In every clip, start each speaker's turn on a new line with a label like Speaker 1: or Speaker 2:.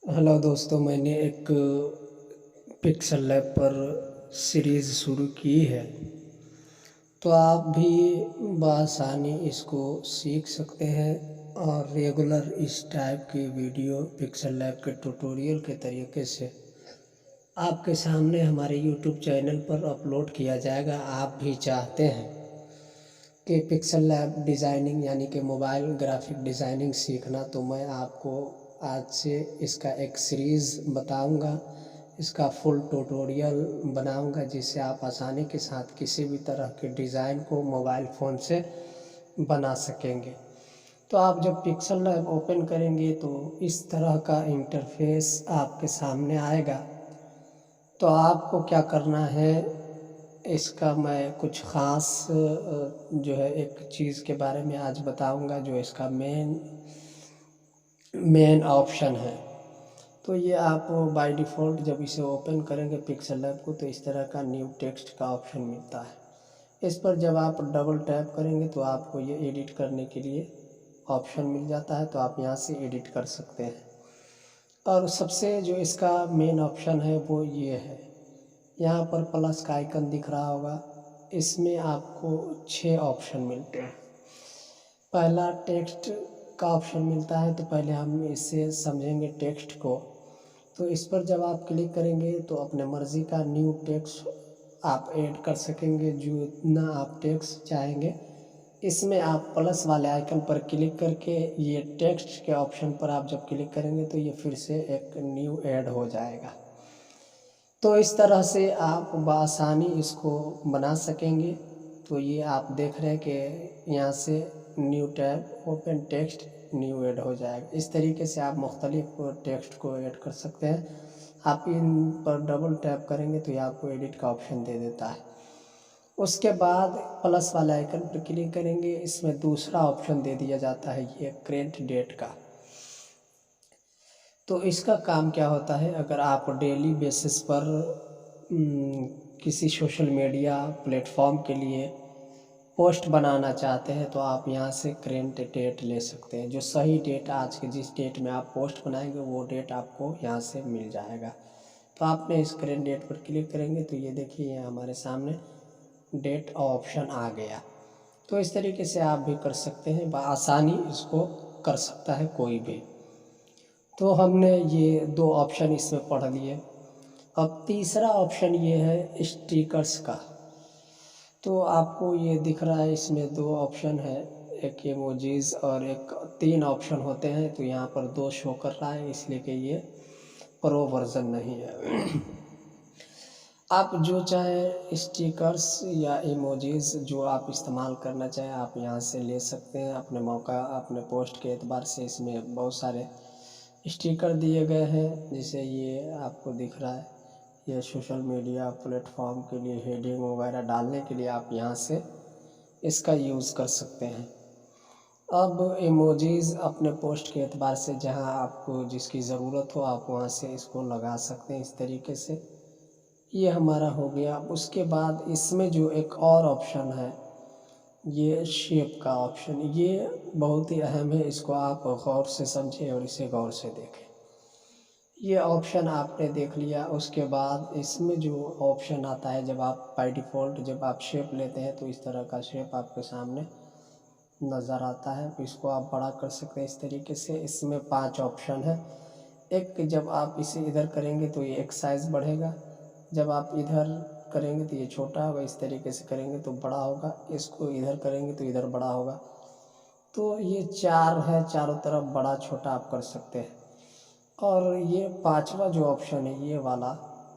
Speaker 1: Hello दोस्तों, मैंने एक पिक्सल लैब पर सीरीज़ शुरू की है। तो आप भी बआसानी इसको सीख सकते हैं और रेगुलर इस टाइप की वीडियो पिक्सल लैब के ट्यूटोरियल के तरीके से आपके सामने हमारे यूट्यूब चैनल पर अपलोड किया जाएगा। आप भी चाहते हैं कि पिक्सल लैब डिज़ाइनिंग यानी कि मोबाइल ग्राफिक डिज़ाइनिंग सीखना, तो मैं आपको आज से इसका एक सीरीज़ बताऊंगा, इसका फुल ट्यूटोरियल बनाऊंगा, जिससे आप आसानी के साथ किसी भी तरह के डिज़ाइन को मोबाइल फ़ोन से बना सकेंगे। तो आप जब पिक्सल लैब ओपन करेंगे तो इस तरह का इंटरफेस आपके सामने आएगा। तो आपको क्या करना है, इसका मैं कुछ ख़ास जो है एक चीज़ के बारे में आज बताऊंगा, जो इसका मेन ऑप्शन है। तो ये आप बाय डिफ़ॉल्ट जब इसे ओपन करेंगे पिक्सल लैब को, तो इस तरह का न्यू टेक्स्ट का ऑप्शन मिलता है। इस पर जब आप डबल टैप करेंगे तो आपको ये एडिट करने के लिए ऑप्शन मिल जाता है, तो आप यहाँ से एडिट कर सकते हैं। और सबसे जो इसका मेन ऑप्शन है वो ये है, यहाँ पर प्लस का आइकन दिख रहा होगा, इसमें आपको 6 ऑप्शन मिलते हैं। पहला टेक्स्ट का ऑप्शन मिलता है, तो पहले हम इससे समझेंगे टेक्स्ट को। तो इस पर जब आप क्लिक करेंगे तो अपने मर्ज़ी का न्यू टेक्स्ट आप ऐड कर सकेंगे, जो इतना आप टेक्स्ट चाहेंगे। इसमें आप प्लस वाले आइकन पर क्लिक करके ये टेक्स्ट के ऑप्शन पर आप जब क्लिक करेंगे तो ये फिर से एक न्यू ऐड हो जाएगा। तो इस तरह से आप बआसानी इसको बना सकेंगे। तो ये आप देख रहे हैं कि यहाँ से new tab open text new add हो जाएगा। इस तरीके से आप मुख्तलिफ टेक्स्ट को ऐड कर सकते हैं। आप इन पर डबल टैप करेंगे तो ये आपको एडिट का ऑप्शन दे देता है। उसके बाद प्लस वाले आइकन पर क्लिक करेंगे, इसमें दूसरा ऑप्शन दे दिया जाता है ये करेंट डेट का। तो इसका काम क्या होता है, अगर आप डेली बेसिस पर किसी सोशल मीडिया प्लेटफॉर्म के लिए पोस्ट बनाना चाहते हैं तो आप यहाँ से करेंट डेट ले सकते हैं। जो सही डेट, आज के जिस डेट में आप पोस्ट बनाएंगे वो डेट आपको यहाँ से मिल जाएगा। तो आपने इस करेंट डेट पर क्लिक करेंगे तो ये देखिए, ये हमारे सामने डेट ऑप्शन आ गया। तो इस तरीके से आप भी कर सकते हैं, बआसानी इसको कर सकता है कोई भी। तो हमने ये 2 ऑप्शन इसमें पढ़ लिए। अब तीसरा ऑप्शन ये है स्टिकर्स का। तो आपको ये दिख रहा है, इसमें 2 ऑप्शन है, एक इमोजीज और एक 3 ऑप्शन होते हैं। तो यहाँ पर 2 शो कर रहा है, इसलिए कि ये प्रो वर्ज़न नहीं है। आप जो चाहें स्टिकर्स या इमोजीज जो आप इस्तेमाल करना चाहें आप यहाँ से ले सकते हैं। अपने मौका, अपने पोस्ट के एतबार से इसमें बहुत सारे स्टिकर दिए गए हैं। जैसे ये आपको दिख रहा है, ये सोशल मीडिया प्लेटफॉर्म के लिए हेडिंग वगैरह डालने के लिए आप यहाँ से इसका यूज़ कर सकते हैं। अब इमोजीज़ अपने पोस्ट के एतबार से जहाँ आपको जिसकी ज़रूरत हो आप वहाँ से इसको लगा सकते हैं। इस तरीके से ये हमारा हो गया। उसके बाद इसमें जो एक और ऑप्शन है, ये शेप का ऑप्शन, ये बहुत ही अहम है। इसको आप गौर से समझें और इसे गौर से देखें। ये ऑप्शन आपने देख लिया। उसके बाद इसमें जो ऑप्शन आता है, जब आप बाय डिफ़ॉल्ट जब आप शेप लेते हैं तो इस तरह का शेप आपके सामने नज़र आता है। तो इसको आप बड़ा कर सकते हैं इस तरीके से। इसमें 5 ऑप्शन है। एक, जब आप इसे इधर करेंगे तो ये एक साइज़ बढ़ेगा, जब आप इधर करेंगे तो ये छोटा होगा, इस तरीके से करेंगे तो बड़ा होगा, इसको इधर करेंगे तो इधर बड़ा होगा। तो ये 4 है, चारों तरफ बड़ा छोटा आप कर सकते हैं। और ये 5वां जो ऑप्शन है, ये वाला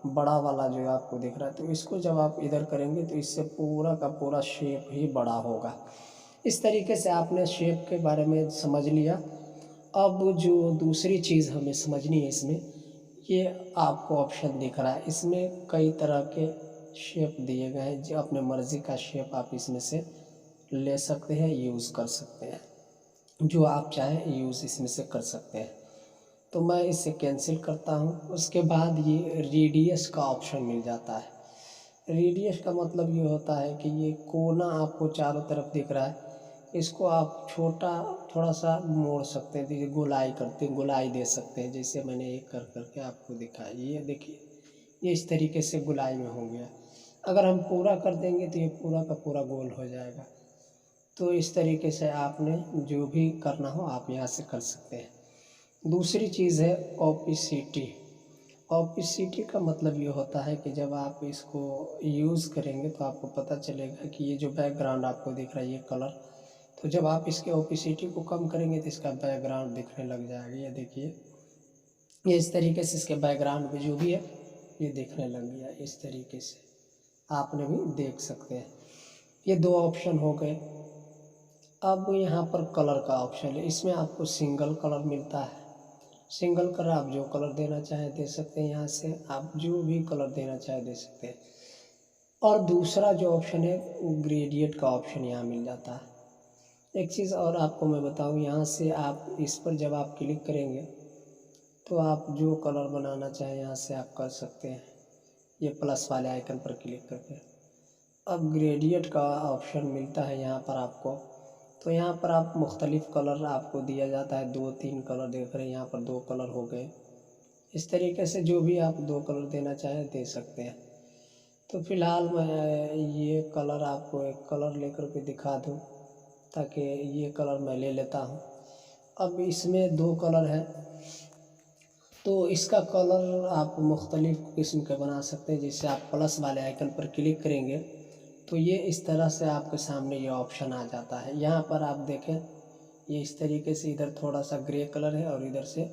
Speaker 1: बड़ा वाला जो आपको दिख रहा है, तो इसको जब आप इधर करेंगे तो इससे पूरा का पूरा शेप ही बड़ा होगा। इस तरीके से आपने शेप के बारे में समझ लिया। अब जो दूसरी चीज़ हमें समझनी है इसमें, ये आपको ऑप्शन दिख रहा है, इसमें कई तरह के शेप दिए गए हैं। जो अपने मर्ज़ी का शेप आप इसमें से ले सकते हैं, यूज़ कर सकते हैं, जो आप चाहें यूज़ इसमें से कर सकते हैं। तो मैं इसे कैंसिल करता हूँ। उसके बाद ये रेडियस का ऑप्शन मिल जाता है। रेडियस का मतलब ये होता है कि ये कोना आपको चारों तरफ दिख रहा है, इसको आप छोटा थोड़ा सा मोड़ सकते हैं, देखिए गोलाई दे सकते हैं, जैसे मैंने एक कर करके आपको दिखाया। ये देखिए ये इस तरीके से गोलाई में हो गया। अगर हम पूरा कर देंगे तो ये पूरा का पूरा गोल हो जाएगा। तो इस तरीके से आपने जो भी करना हो आप यहाँ से कर सकते हैं। दूसरी चीज़ है ओपेसिटी। ओपेसिटी का मतलब ये होता है कि जब आप इसको यूज़ करेंगे तो आपको पता चलेगा कि ये जो बैकग्राउंड आपको दिख रहा है ये कलर, तो जब आप इसके ओपेसिटी को कम करेंगे तो इसका बैकग्राउंड दिखने लग जाएगा। ये देखिए ये इस तरीके से इसके बैकग्राउंड में जो भी है ये दिखने लग गया। इस तरीके से आपने भी देख सकते हैं। ये दो ऑप्शन हो गए। अब यहाँ पर कलर का ऑप्शन है, इसमें आपको सिंगल कलर मिलता है। सिंगल कलर आप जो कलर देना चाहें दे सकते हैं, यहाँ से आप जो भी कलर देना चाहें दे सकते हैं। और दूसरा जो ऑप्शन है ग्रेडिएंट का ऑप्शन यहाँ मिल जाता है। एक चीज़ और आपको मैं बताऊँ, यहाँ से आप इस पर जब आप क्लिक करेंगे तो आप जो कलर बनाना चाहें यहाँ से आप कर सकते हैं, ये प्लस वाले आइकन पर क्लिक करके। अब ग्रेडिएंट का ऑप्शन मिलता है यहाँ पर आपको, तो यहाँ पर आप मुख्तलिफ़ कलर आपको दिया जाता है। 2-3 कलर देख रहे हैं, यहाँ पर 2 कलर हो गए। इस तरीके से जो भी आप 2 कलर देना चाहें दे सकते हैं। तो फ़िलहाल मैं ये कलर आपको एक कलर लेकर के दिखा दूँ, ताकि ये कलर मैं ले लेता हूँ। अब इसमें 2 कलर हैं, तो इसका कलर आप मुख्तलिफ़ किस्म के बना सकते हैं। जैसे आप प्लस वाले आइकन पर क्लिक करेंगे तो ये इस तरह से आपके सामने ये ऑप्शन आ जाता है। यहाँ पर आप देखें ये इस तरीके से इधर थोड़ा सा ग्रे कलर है और इधर से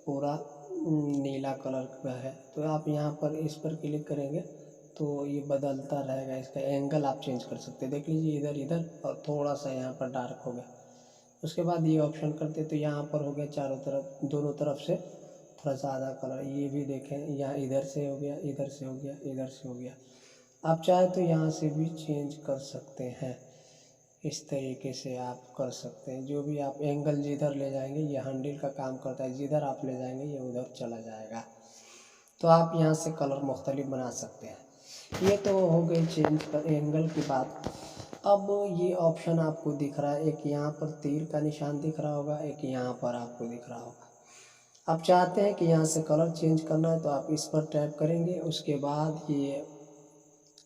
Speaker 1: पूरा नीला कलर का है। तो आप यहाँ पर इस पर क्लिक करेंगे तो ये बदलता रहेगा। इसका एंगल आप चेंज कर सकते हैं। देख लीजिए इधर इधर और थोड़ा सा यहाँ पर डार्क हो गया। उसके बाद ये ऑप्शन करते तो यहाँ पर हो गया चारों तरफ, दोनों तरफ से थोड़ा सा आधा कलर। ये भी देखें यहाँ इधर से हो गया, इधर से हो गया, इधर से हो गया। आप चाहे तो यहाँ से भी चेंज कर सकते हैं। इस तरीके से आप कर सकते हैं। जो भी आप एंगल जिधर ले जाएंगे ये हैंडल का काम करता है, जिधर आप ले जाएंगे ये उधर चला जाएगा। तो आप यहाँ से कलर मुख्तलिफ बना सकते हैं। ये तो हो गई चेंज कर एंगल की बात। अब ये ऑप्शन आपको दिख रहा है, एक यहाँ पर तीर का निशान दिख रहा होगा, एक यहाँ पर आपको दिख रहा होगा। आप चाहते हैं कि यहाँ से कलर चेंज करना है तो आप इस पर टैप करेंगे। उसके बाद ये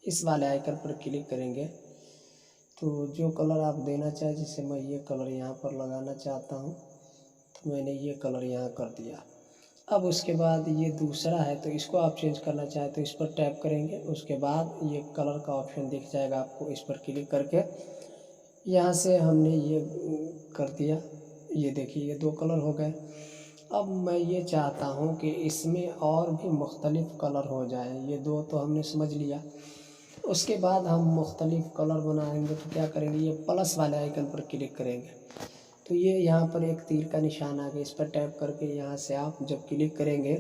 Speaker 1: इस वाले आइकन पर क्लिक करेंगे तो जो कलर आप देना चाहें, जैसे मैं ये कलर यहाँ पर लगाना चाहता हूँ तो मैंने ये कलर यहाँ कर दिया। अब उसके बाद ये दूसरा है तो इसको आप चेंज करना चाहें तो इस पर टैप करेंगे। उसके बाद ये कलर का ऑप्शन दिख जाएगा आपको, इस पर क्लिक करके यहाँ से हमने ये कर दिया। ये देखिए ये 2 कलर हो गए। अब मैं ये चाहता हूँ कि इसमें और भी मुख्तलिफ़ कलर हो जाए। ये 2 तो हमने समझ लिया। उसके बाद हम मुख्तलिफ़ कलर बनाएंगे तो क्या करेंगे, ये प्लस वाले आइकन पर क्लिक करेंगे तो ये यहाँ पर एक तीर का निशान आ गया। इस पर टैप करके यहाँ से आप जब क्लिक करेंगे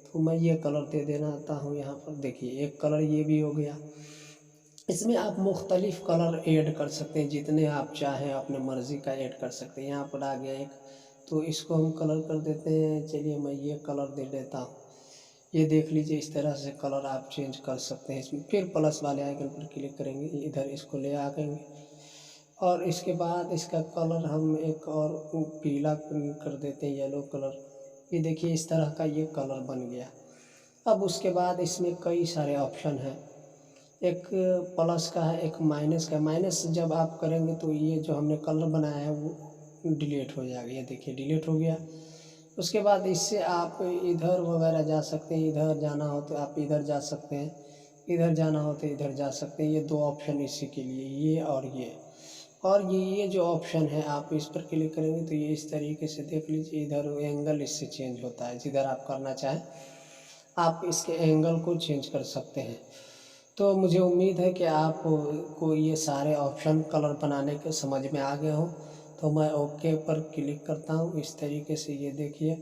Speaker 1: तो मैं ये कलर दे देना आता हूँ। यहाँ पर देखिए एक कलर ये भी हो गया। इसमें आप मुख्तलिफ़ कलर ऐड कर सकते हैं, जितने आप चाहें अपने मर्ज़ी का ऐड कर सकते हैं। यहाँ पर आ गया एक, तो इसको हम कलर कर देते हैं। चलिए मैं ये कलर दे देता हूँ। ये देख लीजिए इस तरह से कलर आप चेंज कर सकते हैं। इसमें फिर प्लस वाले आइकन पर क्लिक करेंगे, इधर इसको ले आएंगे और इसके बाद इसका कलर हम एक और पीला कर देते हैं, येलो कलर। ये देखिए इस तरह का ये कलर बन गया। अब उसके बाद इसमें कई सारे ऑप्शन हैं, एक प्लस का है, एक माइनस का। माइनस जब आप करेंगे तो ये जो हमने कलर बनाया है वो डिलीट हो जाएगा। ये देखिए डिलीट हो गया। उसके बाद इससे आप इधर वगैरह जा सकते हैं, इधर जाना हो तो आप इधर जा सकते हैं, इधर जाना हो तो इधर जा सकते हैं। ये 2 ऑप्शन इसी के लिए, ये और ये। और ये जो ऑप्शन है आप इस पर क्लिक करेंगे तो ये इस तरीके से देख लीजिए इधर एंगल इससे चेंज होता है। जिधर आप करना चाहें आप इसके एंगल को चेंज कर सकते हैं। तो मुझे उम्मीद है कि आपको ये सारे ऑप्शन कलर बनाने के समझ में आ गए हों। तो मैं ओके पर क्लिक करता हूँ। इस तरीके से ये देखिए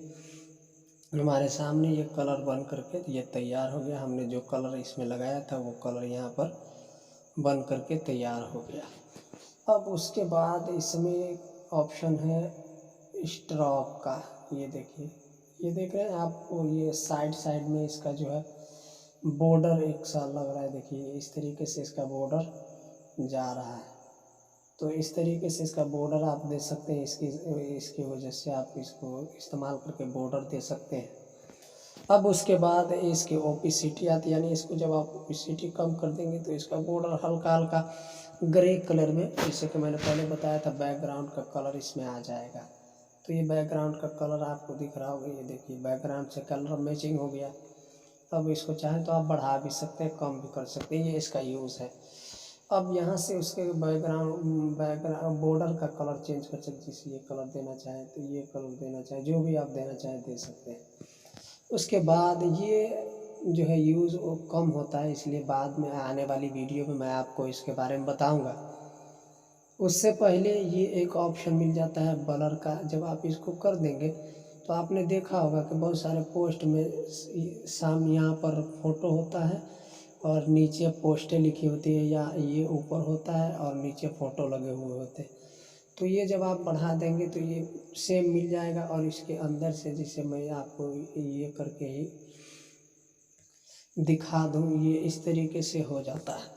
Speaker 1: हमारे सामने ये कलर बन करके ये तैयार हो गया। हमने जो कलर इसमें लगाया था वो कलर यहाँ पर बन करके तैयार हो गया। अब उसके बाद इसमें ऑप्शन है स्ट्रोक का। ये देखिए ये देख रहे हैं आपको, ये साइड में इसका जो है बॉर्डर एक सा लग रहा है। देखिए इस तरीके से इसका बॉर्डर जा रहा है। तो इस तरीके से इसका बॉर्डर आप दे सकते हैं। इसकी वजह से आप इसको इस्तेमाल करके बॉर्डर दे सकते हैं। अब उसके बाद इसकी ओपेसिटी आती है, यानी इसको जब आप ओपेसिटी कम कर देंगे तो इसका बॉर्डर हल्का हल्का ग्रे कलर में, जैसे कि मैंने पहले बताया था, बैकग्राउंड का कलर इसमें आ जाएगा। तो ये बैकग्राउंड का कलर आपको दिख रहा होगा, ये देखिए बैकग्राउंड से कलर मैचिंग हो गया। अब इसको चाहें तो आप बढ़ा भी सकते हैं, कम भी कर सकते हैं, ये इसका यूज़ है। अब यहाँ से उसके बैकग्राउंड बॉर्डर का कलर चेंज कर सकते, जैसे ये कलर देना चाहें तो ये कलर देना चाहें, जो भी आप देना चाहें दे सकते हैं। उसके बाद ये जो है यूज़ वो कम होता है, इसलिए बाद में आने वाली वीडियो में मैं आपको इसके बारे में बताऊंगा। उससे पहले ये एक ऑप्शन मिल जाता है ब्लर का। जब आप इसको कर देंगे तो आपने देखा होगा कि बहुत सारे पोस्ट में यहाँ पर फोटो होता है और नीचे पोस्टें लिखी होती है, या ये ऊपर होता है और नीचे फ़ोटो लगे हुए होते हैं। तो ये जब आप बढ़ा देंगे तो ये सेम मिल जाएगा, और इसके अंदर से, जैसे मैं आपको ये करके ही दिखा दूँ, ये इस तरीके से हो जाता है।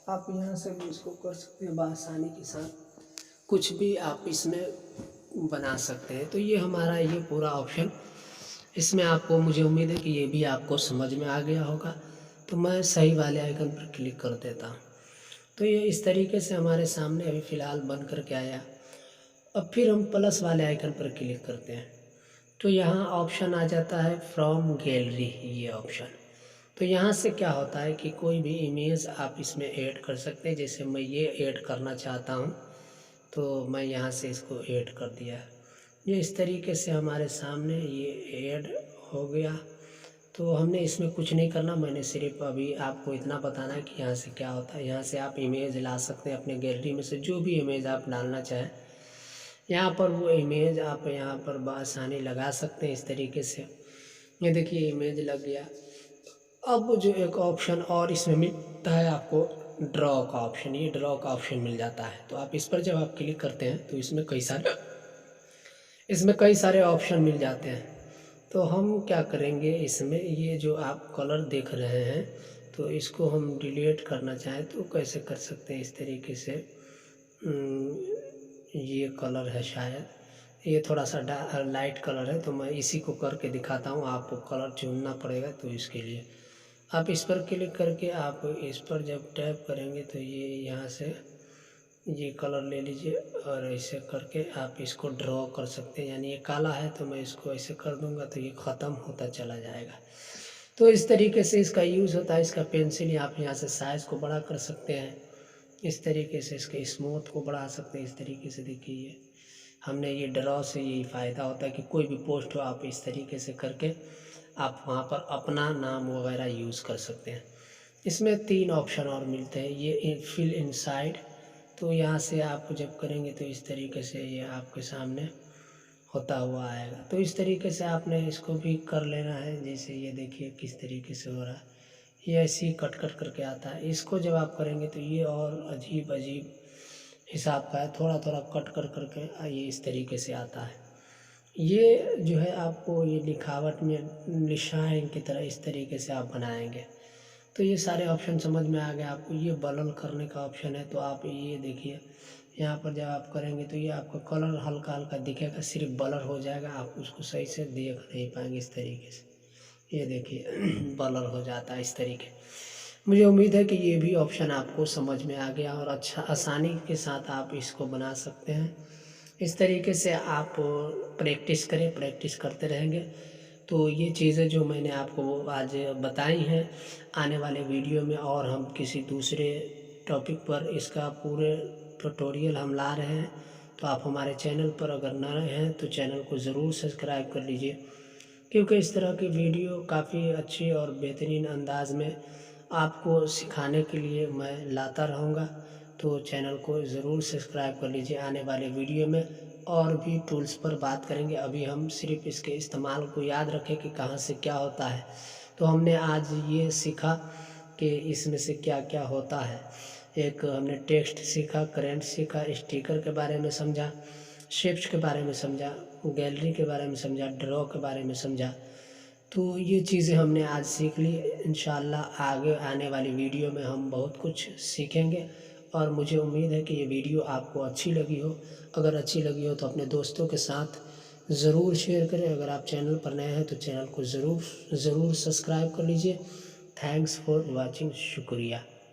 Speaker 1: आप यहाँ से भी इसको कर सकते हैं बआसानी के साथ, कुछ भी आप इसमें बना सकते हैं। तो ये हमारा ये पूरा ऑप्शन, इसमें आपको, मुझे उम्मीद है कि ये भी आपको समझ में आ गया होगा। तो मैं सही वाले आइकन पर क्लिक कर देता हूँ। तो ये इस तरीके से हमारे सामने अभी फ़िलहाल बन कर के आया। अब फिर हम प्लस वाले आइकन पर क्लिक करते हैं तो यहाँ ऑप्शन आ जाता है फ्रॉम गैलरी, ये ऑप्शन। तो यहाँ से क्या होता है कि कोई भी इमेज आप इसमें ऐड कर सकते हैं। जैसे मैं ये ऐड करना चाहता हूँ तो मैं यहाँ से इसको ऐड कर दिया। ये इस तरीके से हमारे सामने ये ऐड हो गया। तो हमने इसमें कुछ नहीं करना, मैंने सिर्फ अभी आपको इतना बताना है कि यहाँ से क्या होता है। यहाँ से आप इमेज ला सकते हैं अपने गैलरी में से, जो भी इमेज आप डालना चाहें यहाँ पर वो इमेज आप यहाँ पर बआसानी लगा सकते हैं इस तरीके से। ये देखिए इमेज लग गया। अब जो एक ऑप्शन और इसमें मिलता है आपको, ड्रॉ का ऑप्शन, ये ड्रॉ का ऑप्शन मिल जाता है। तो आप इस पर जब आप क्लिक करते हैं तो इसमें कई सारे ऑप्शन मिल जाते हैं। तो हम क्या करेंगे, इसमें ये जो आप कलर देख रहे हैं तो इसको हम डिलीट करना चाहें तो कैसे कर सकते हैं, इस तरीके से। ये कलर है शायद, ये थोड़ा सा लाइट कलर है, तो मैं इसी को करके दिखाता हूँ। आपको कलर चुनना पड़ेगा, तो इसके लिए आप इस पर क्लिक करके आप इस पर जब टैप करेंगे तो ये यहाँ से ये कलर ले लीजिए और ऐसे करके आप इसको ड्रॉ कर सकते हैं। यानी ये काला है तो मैं इसको ऐसे कर दूंगा तो ये ख़त्म होता चला जाएगा। तो इस तरीके से इसका यूज़ होता है। इसका पेंसिल आप यहाँ से साइज़ को बड़ा कर सकते हैं, इस तरीके से इसके स्मूथ को बढ़ा सकते हैं। इस तरीके से देखिए ये हमने ये ड्रॉ से यही फ़ायदा होता है कि कोई भी पोस्ट हो आप इस तरीके से करके आप वहाँ पर अपना नाम वगैरह यूज़ कर सकते हैं। इसमें 3 ऑप्शन और मिलते हैं। ये फिल इनसाइड, तो यहाँ से आप जब करेंगे तो इस तरीके से ये आपके सामने होता हुआ आएगा। तो इस तरीके से आपने इसको भी कर लेना है। जैसे ये देखिए किस तरीके से हो रहा है, ये ऐसे ही कट कट करके आता है। इसको जब आप करेंगे तो ये और अजीब अजीब हिसाब का है, थोड़ा थोड़ा कट कर करके ये इस तरीके से आता है। ये जो है आपको ये लिखावट में निशान की तरह इस तरीके से आप बनाएंगे। तो ये सारे ऑप्शन समझ में आ गए आपको। ये ब्लर करने का ऑप्शन है, तो आप ये देखिए यहाँ पर जब आप करेंगे तो ये आपका कलर हल्का हल्का दिखेगा, सिर्फ ब्लर हो जाएगा, आप उसको सही से देख नहीं पाएंगे इस तरीके से। ये देखिए ब्लर हो जाता है इस तरीके। मुझे उम्मीद है कि ये भी ऑप्शन आपको समझ में आ गया और अच्छा आसानी के साथ आप इसको बना सकते हैं। इस तरीके से आप प्रैक्टिस करें, प्रैक्टिस करते रहेंगे तो ये चीज़ें जो मैंने आपको आज बताई हैं, आने वाले वीडियो में और हम किसी दूसरे टॉपिक पर इसका पूरे ट्यूटोरियल हम ला रहे हैं। तो आप हमारे चैनल पर अगर नए हैं तो चैनल को ज़रूर सब्सक्राइब कर लीजिए, क्योंकि इस तरह की वीडियो काफ़ी अच्छी और बेहतरीन अंदाज में आपको सिखाने के लिए मैं लाता रहूँगा। तो चैनल को ज़रूर सब्सक्राइब कर लीजिए। आने वाले वीडियो में और भी टूल्स पर बात करेंगे। अभी हम सिर्फ इसके इस्तेमाल को याद रखें कि कहाँ से क्या होता है। तो हमने आज ये सीखा कि इसमें से क्या क्या होता है। एक हमने टेक्स्ट सीखा, करेंट सीखा, स्टिकर के बारे में समझा, शेप्स के बारे में समझा, गैलरी के बारे में समझा, ड्रॉ के बारे में समझा। तो ये चीज़ें हमने आज सीख ली। इंशाल्लाह आगे आने वाली वीडियो में हम बहुत कुछ सीखेंगे और मुझे उम्मीद है कि ये वीडियो आपको अच्छी लगी हो। अगर अच्छी लगी हो तो अपने दोस्तों के साथ ज़रूर शेयर करें। अगर आप चैनल पर नए हैं तो चैनल को ज़रूर सब्सक्राइब कर लीजिए। Thanks for watching. शुक्रिया।